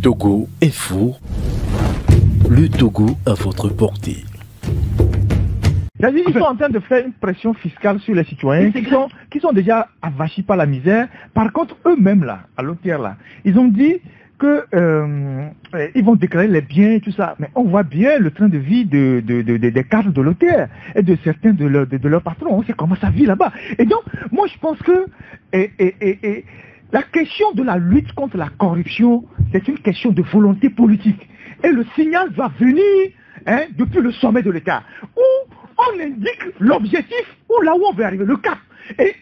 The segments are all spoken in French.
Togo est fou. Le Togo à votre portée. C'est-à-dire qu'ils sont en train de faire une pression fiscale sur les citoyens qui sont déjà avachis par la misère. Par contre, eux-mêmes, là, à l'OTR, là, ils ont dit que ils vont déclarer les biens et tout ça. Mais on voit bien le train de vie des cadres de l'OTR et de certains de leurs patrons. On sait comment ça vit là-bas. Et donc, moi, je pense que la question de la lutte contre la corruption, c'est une question de volonté politique. Et le signal va venir depuis le sommet de l'État, où on indique l'objectif, ou là où on veut arriver, le cap. Et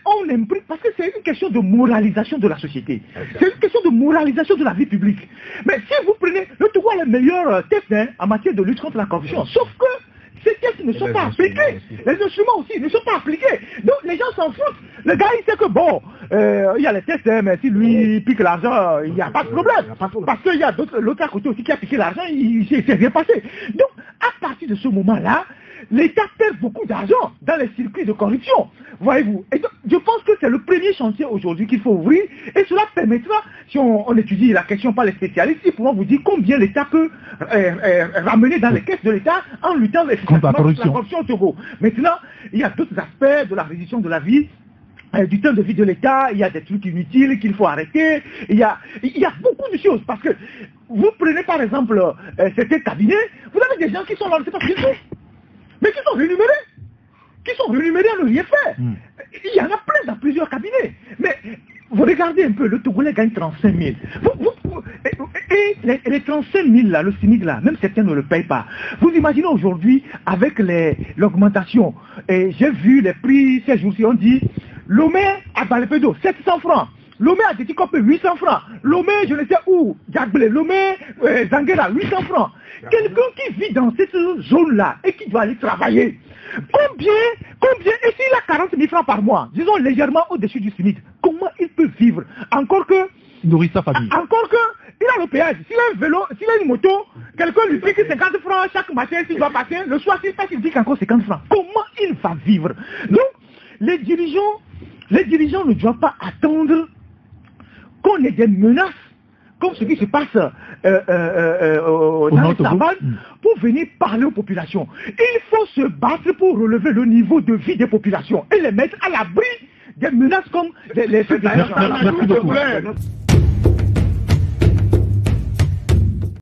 on imprime, parce que c'est une question de moralisation de la société. C'est une question de moralisation de la vie publique. Mais si vous prenez, le Togo a le meilleur test en matière de lutte contre la corruption, sauf que ces tests ne sont pas appliqués. Les instruments aussi ne sont pas appliqués. Donc les gens s'en foutent. Le gars, il sait que bon, il y a les tests, mais si lui pique l'argent, il n'y a pas de problème. Parce qu'il y a l'autre à côté aussi qui a piqué l'argent, il s'est rien passé. Donc, à partir de ce moment-là, l'État perd beaucoup d'argent dans les circuits de corruption, voyez-vous. Et donc, je pense que c'est le premier chantier aujourd'hui qu'il faut ouvrir, et cela permettra, si on étudie la question par les spécialistes, ils pourront vous dire combien l'État peut ramener dans les caisses de l'État en luttant contre la corruption au Togo. Maintenant, il y a d'autres aspects de la réduction de la vie, du temps de vie de l'État, il y a des trucs inutiles qu'il faut arrêter, il y a beaucoup de choses, parce que vous prenez par exemple certains cabinets, vous avez des gens qui sont là, c'est pas qu'ils sont, mais qui sont rémunérés à ne rien faire. Il y en a plein dans plusieurs cabinets. Mais vous regardez un peu, le Togolais gagne 35 000. Et les 35 000 là, le SMIC là, même certains ne le payent pas. Vous imaginez aujourd'hui, avec l'augmentation, et j'ai vu les prix ces jours-ci, on dit, Lomé à Balepédo, 700 francs. Lomé à Tétikope, 800 francs. Lomé, je ne sais où, Diagbele, Lomé, Zanguera, 800 francs. Quelqu'un qui vit dans cette zone-là et qui doit aller travailler, combien, et s'il a 40 000 francs par mois, disons légèrement au-dessus du SMIC, comment il peut vivre? Encore que, il nourrit sa famille. Encore que, il a le péage. S'il a un vélo, s'il a une moto, quelqu'un lui pique 50 francs chaque matin s'il doit passer, le soir s'il passe, il pique encore 50 francs. Comment il va vivre? Donc, les dirigeants ne doivent pas attendre qu'on ait des menaces comme ce qui se passe dans les savanes pour venir parler aux populations. Il faut se battre pour relever le niveau de vie des populations et les mettre à l'abri des menaces comme les... Merci beaucoup.